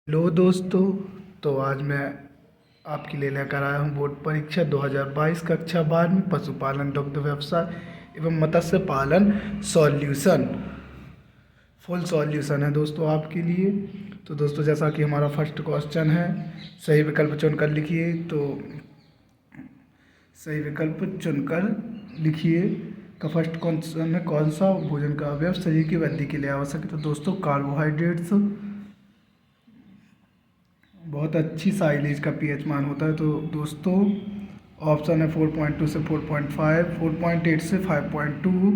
Hello दोस्तों। तो आज मैं आपके लिए लेकर आया हूँ बोर्ड परीक्षा 2022 कक्षा 12 पशुपालन दुग्ध व्यवसाय एवं मत्स्य पालन सॉल्यूशन। फुल सॉल्यूशन है दोस्तों आपके लिए। तो दोस्तों जैसा कि हमारा फर्स्ट क्वेश्चन है, सही विकल्प चुनकर लिखिए। तो सही विकल्प चुनकर लिखिए का फर्स्ट क्वेश्चन है, कौन सा भोजन का अवयव शरीर की वृद्धि के लिए आवश्यक है। तो दोस्तों कार्बोहाइड्रेट्स बहुत अच्छी साइलेज का पीएच मान होता है। तो दोस्तों ऑप्शन है 4.2 से 4.5, 4.8 से 5.2,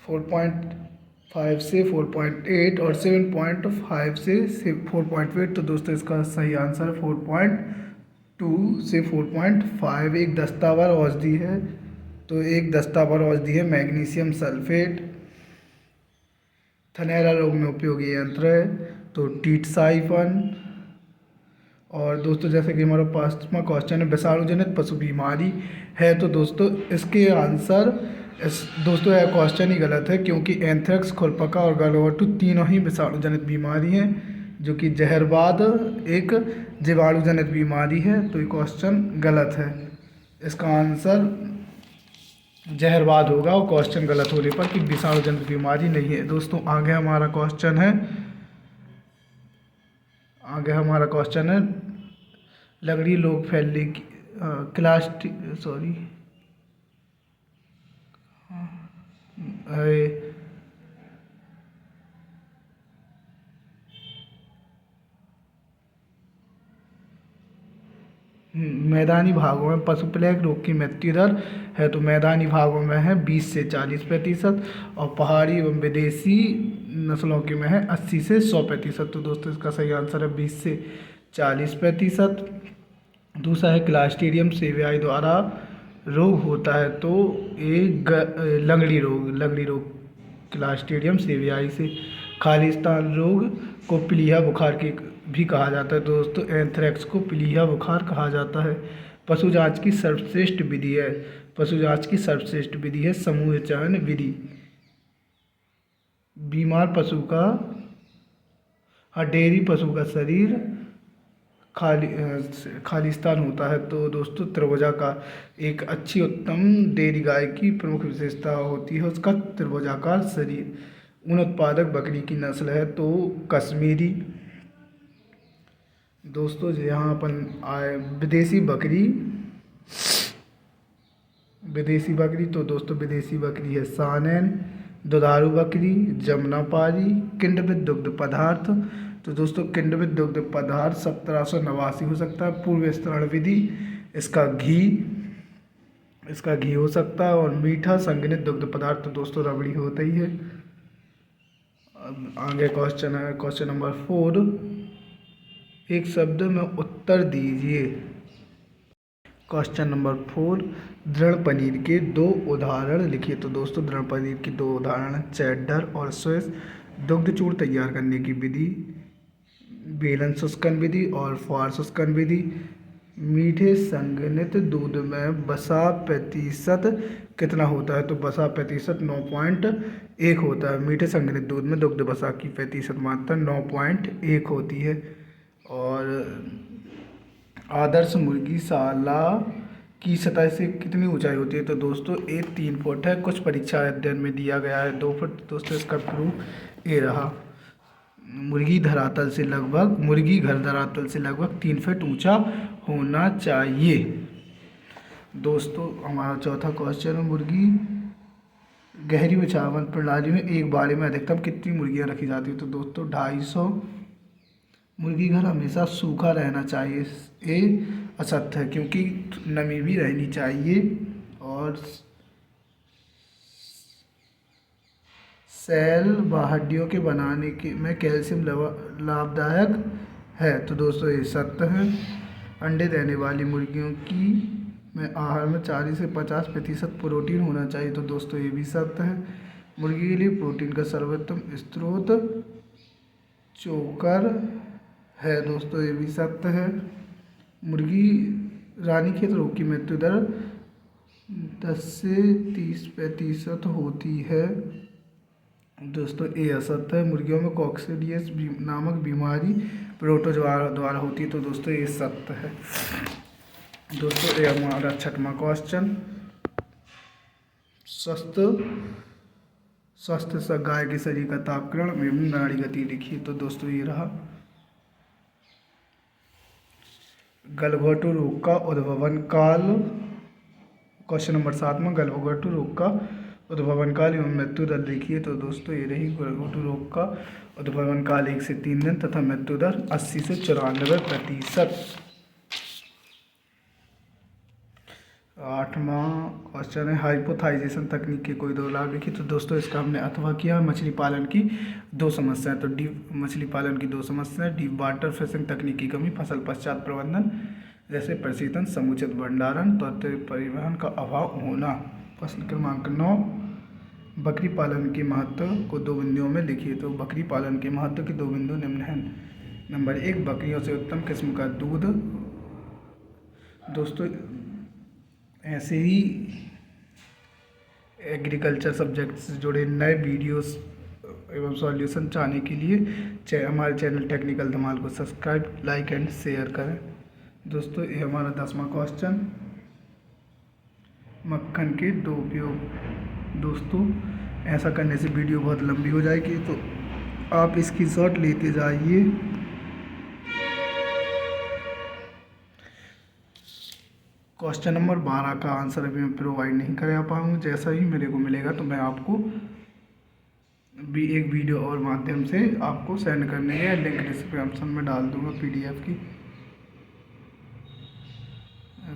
4.5 से 4.8 और 7.5 से 4.8। तो दोस्तों इसका सही आंसर 4.2 से 4.5 एक दस्तावर औषधि है। तो एक दस्तावर औषधि है मैग्नीशियम सल्फेट। थनैला रोग में उपयोगी यंत्र है तो टीटसाइफन। और दोस्तों जैसे कि हमारा पांचवा क्वेश्चन है, विषाणु जनित पशु बीमारी है। तो दोस्तों इसके आंसर दोस्तों यह क्वेश्चन ही गलत है, क्योंकि एंथ्रेक्स, खुरपका और गलघोटू तीनों ही विषाणु जनित बीमारी हैं, जो कि जहरबाद एक जीवाणु जनित बीमारी है। तो ये क्वेश्चन गलत है। इसका आंसर जहरबाद होगा और क्वेश्चन गलत होने पर कि विषाणु जनित बीमारी नहीं है। दोस्तों आगे हमारा क्वेश्चन है लगड़ी रोग फैलने की क्लास सॉरी मैदानी भागों में पशु प्लेग रोग की मृत्यु दर है। तो मैदानी भागों में है 20 से 40% और पहाड़ी एवं विदेशी नस्लों के में है 80 से 100%। तो दोस्तों इसका सही आंसर है 20 से 40%। दूसरा है क्लास्ट्रीडियम सेवियाई द्वारा रोग होता है। तो एक लगड़ी रोग क्लास्ट्रीडियम सेवियाई से। खालिस्तान रोग को पीलिया बुखार के भी कहा जाता है। दोस्तों एंथ्रेक्स को पीलिया बुखार कहा जाता है। पशु जांच की सर्वश्रेष्ठ विधि है समूह चयन विधि। बीमार पशु का डेयरी पशु का शरीर खालिस्तान होता है। तो दोस्तों त्रिभुजाकार एक अच्छी उत्तम डेयरी गाय की प्रमुख विशेषता होती है उसका त्रिभुजाकार शरीर। ऊन उत्पादक बकरी की नस्ल है तो कश्मीरी। दोस्तों यहाँ अपन आए विदेशी बकरी। तो दोस्तों विदेशी बकरी है सानेन, दुधारू बकरी, जमुनापारी, किंडविद दुग्ध पदार्थ। तो दोस्तों किंडविद दुग्ध पदार्थ 1789 हो सकता है। पूर्व विस्तरण विधि इसका घी हो सकता है। और मीठा संघनित दुग्ध पदार्थ तो दोस्तों रबड़ी होता ही है। अब आगे क्वेश्चन है क्वेश्चन नंबर 4, एक शब्द में उत्तर दीजिए। क्वेश्चन नंबर 4, दृढ़ पनीर के 2 उदाहरण लिखिए। तो दोस्तों दृढ़ पनीर की 2 उदाहरण चेडर और स्विस। दुग्ध चूर्ण तैयार करने की विधि बेलन शुष्कन विधि और फार शुष्कन विधि। मीठे संघनित दूध में वसा प्रतिशत कितना होता है। तो वसा प्रतिशत 9.1 होता है। मीठे संघनित दूध में दुग्ध वसा की प्रतिशत मात्रा 9.1 होती है। और आदर्श मुर्गीशाला की सतह से कितनी ऊंचाई होती है। तो दोस्तों ये 3 फुट है। कुछ परीक्षा अध्ययन में दिया गया है 2 फुट। दोस्तों इसका प्रूफ ये रहा। मुर्गी घर धरातल से लगभग 3 फीट ऊंचा होना चाहिए। दोस्तों हमारा चौथा क्वेश्चन है, मुर्गी गहरी बिछावन प्रणाली में एक बाड़े में अधिकतम कितनी मुर्गियां रखी जाती है। तो दोस्तों 250। मुर्गी घर हमेशा सूखा रहना चाहिए, ये असत्य है, क्योंकि नमी भी रहनी चाहिए। और सेल व हड्डियों के बनाने के में कैल्शियम लाभदायक है। तो दोस्तों ये सत्य है। अंडे देने वाली मुर्गियों की में आहार में 40 से 50% प्रोटीन होना चाहिए। तो दोस्तों ये भी सत्य है। मुर्गी के लिए प्रोटीन का सर्वोत्तम स्रोत चोकर है। दोस्तों ये भी सत्य है। मुर्गी रानीखेत रोग की मृत्यु दर 10 से 30% होती है। दोस्तों ए असत्य है, मुर्गियों में कॉक्सीडियस नामक बीमारी प्रोटोजोआ द्वारा होती है, तो दोस्तों ये सत्य है। दोस्तों ये हमारा छठवां क्वेश्चन, स्वस्थ स्वस्थ गाय के शरीर का तापक्रम एवं नाड़ी गति लिखिए, तो दोस्तों ये रहा। गलघोटू रोग का उद्भवन काल, क्वेश्चन नंबर 7 में गलघोटू रोग का उद्भवन काल एवं मृत्यु दर देखिए, तो दोस्तों ये रही। गलघोटू रोग का उद्भवन काल 1 से 3 दिन तथा मृत्यु दर 80 से 94%। 8वां क्वेश्चन है, हाइपोथाइजेशन तकनीक के कोई दो लाभ लिखिए, तो दोस्तों इसका हमने अथवा किया। मछली पालन की दो समस्याएं, तो डीप मछली पालन की दो समस्याएं, डीप वाटर फिशिंग तकनीक की कमी, फसल पश्चात प्रबंधन जैसे प्रशीतन, समुचित भंडारण, तथा परिवहन का अभाव होना। प्रश्न क्रमांक 9, बकरी पालन के महत्व को दो बिंदुओं में लिखिए, तो बकरी पालन के महत्व के दो बिंदु निम्न हैं। नंबर 1, बकरियों से उत्तम किस्म का दूध। दोस्तों ऐसे ही एग्रीकल्चर सब्जेक्ट से जुड़े नए वीडियोस एवं सॉल्यूशन चाहने के लिए हमारे चैनल टेक्निकल धमाल को सब्सक्राइब, लाइक एंड शेयर करें। दोस्तों ये हमारा 10वां क्वेश्चन, मक्खन के दो उपयोग। दोस्तों ऐसा करने से वीडियो बहुत लंबी हो जाएगी, तो आप इसकी शॉट लेते जाइए। क्वेश्चन नंबर 12 का आंसर अभी मैं प्रोवाइड नहीं कर पाऊँगा, जैसा ही मेरे को मिलेगा तो मैं आपको भी एक वीडियो और माध्यम से आपको सेंड करने के लिंक डिस्क्रिप्शन में डाल दूंगा PDF की।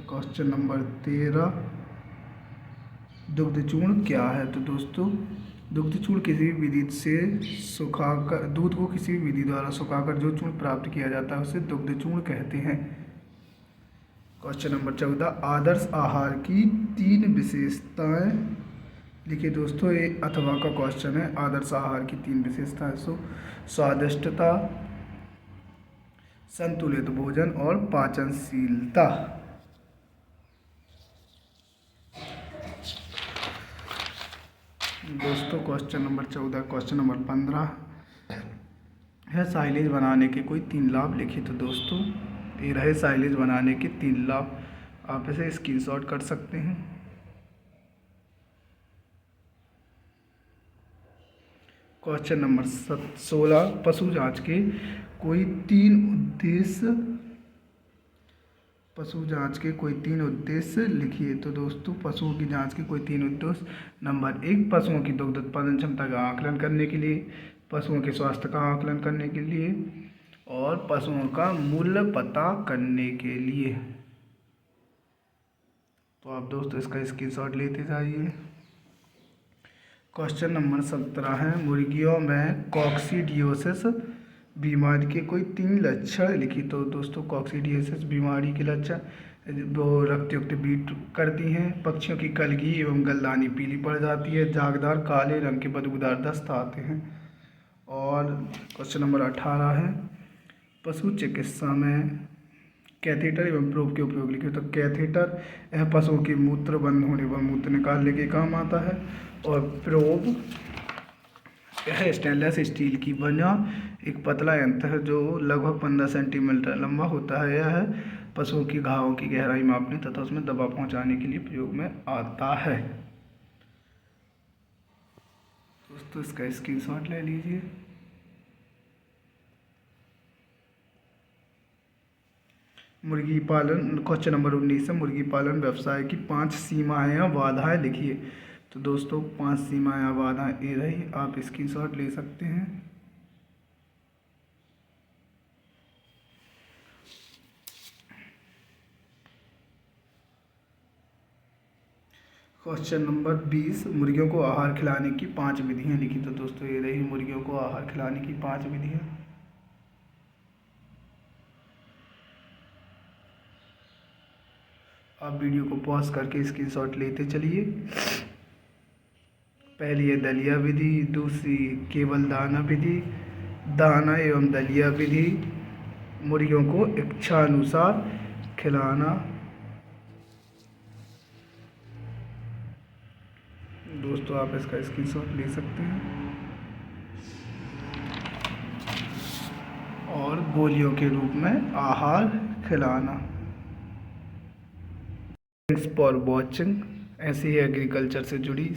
क्वेश्चन नंबर 13, दुग्ध चूर्ण क्या है, तो दोस्तों दुग्ध चूर्ण किसी भी विधि से सुखाकर, दूध को किसी भी विधि द्वारा सुखाकर जो चूर्ण प्राप्त किया जाता है उसे दुग्ध चूर्ण कहते हैं। क्वेश्चन नंबर 14, आदर्श आहार की 3 विशेषताएं लिखिए, दोस्तों ये अथवा का क्वेश्चन है। आदर्श आहार की 3 विशेषताएं, स्वादिष्टता, संतुलित भोजन और पाचनशीलता। दोस्तों क्वेश्चन नंबर 14, क्वेश्चन नंबर 15 है, साइलेज बनाने के कोई 3 लाभ लिखिए, तो दोस्तों ये रहे साइलेज बनाने के 3 लाभ, आप इसे स्क्रीनशॉट कर सकते हैं। क्वेश्चन नंबर 16, पशु जांच के कोई 3 उद्देश्य, पशु जांच के कोई 3 उद्देश्य लिखिए, तो दोस्तों पशुओं की जांच के कोई 3 उद्देश्य। नंबर 1, पशुओं की दुग्ध उत्पादन क्षमता का आकलन करने के लिए, पशुओं के स्वास्थ्य का आकलन करने के लिए और पशुओं का मूल्य पता करने के लिए। तो आप दोस्तों इसका स्क्रीनशॉट लेते जाइए। क्वेश्चन नंबर 17 है, मुर्गियों में कॉक्सीडियोसिस बीमारी के कोई 3 लक्षण लिखिए, तो दोस्तों कॉक्सीडियोसिस बीमारी के लक्षण वो रक्तयुक्त बीट करती हैं, पक्षियों की कलगी एवं गलदानी पीली पड़ जाती है, झागदार काले रंग के बदबूदार दस्त आते हैं। और क्वेश्चन नंबर 18 है, पशु चिकित्सा में कैथेटर एवं प्रोब के उपयोग लिखे, तो कैथेटर यह पशुओं के मूत्र बंद होने पर मूत्र निकालने के काम आता है, और प्रोब यह स्टेनलेस स्टील की बना एक पतला यंत्र है जो लगभग 15 सेंटीमीटर लंबा होता है। यह पशुओं की घावों की गहराई मापने तथा उसमें दबाव पहुंचाने के लिए प्रयोग में आता है। दोस्तों इसका स्क्रीनशॉट ले लीजिए। मुर्गी पालन, क्वेश्चन नंबर 19 है, मुर्गी पालन व्यवसाय की 5 सीमाएं या बाधाएं लिखिए, तो दोस्तों 5 सीमाएं या बाधाएं ये रही, आप स्क्रीनशॉट ले सकते हैं। क्वेश्चन नंबर 20, मुर्गियों को आहार खिलाने की 5 विधियां लिखी, तो दोस्तों ये रही मुर्गियों को आहार खिलाने की 5 विधियां। आप वीडियो को पॉज करके स्क्रीनशॉट लेते चलिए। पहली है दलिया विधि, दूसरी केवल दाना विधि, दाना एवं दलिया विधि, मुर्गियों को इच्छानुसार खिलाना। दोस्तों आप इसका स्क्रीनशॉट ले सकते हैं। और गोलियों के रूप में आहार खिलाना। Thanks for watching. ऐसी ही एग्रीकल्चर से जुड़ी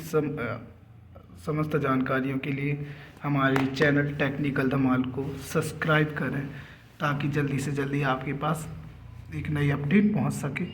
समस्त जानकारियों के लिए हमारे चैनल टेक्निकल धमाल को सब्सक्राइब करें ताकि जल्दी से जल्दी आपके पास एक नई अपडेट पहुंच सके।